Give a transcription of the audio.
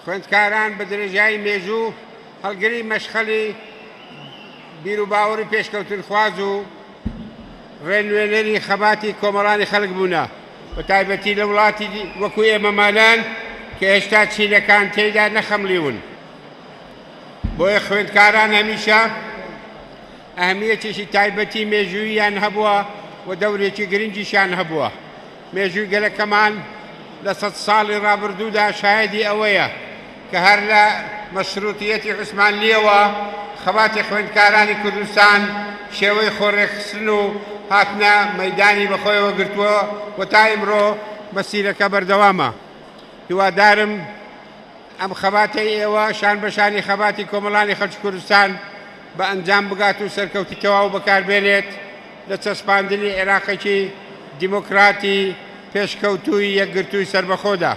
خوێندکاران بە درێژایی مێژوو هەڵگری مەشخەلی بیر و باوەڕی پێشکەوتن خواز و ڕێنوێنەری خەباتی کۆمەڵانی خەڵک بوونە بە تایبەتی لە وڵاتی وەکو ئێمە مالان کە هێشتا چینەکان تێیدا نەخەملیون. بۆیە خوێندکاران هەمیشە ئەهەمیەتێکی تایبەتی مێژووییان هەبووە و دەورێکی گرنگیشان هەبووە. مێژووی گەلەکەمان لە 100 ساڵی ڕابردوودا شایەدی ئەوەیە کە هەر لە مەشروتیەتی عوسمانلیەوە خەباتی خوێندکارانی کوردستان شێوەی خۆڕێخستن و هاتنە مەیدانی بەخۆیەوە گرتووە و تا ئیمڕۆ مەسیرەکە بەردەوامە. هیوادارم ئەم خەباتەی ئێوە شان بەشانی خەباتی کۆمەڵانی خەڵکی کوردستان بە ئەنجام بگات و سەرکەوتی تەواو بەکاربێنێت لە چەسپاندنی عێراقێکی دیموکراتی پێشکەوتووی یەکگرتووی سەربەخۆدا.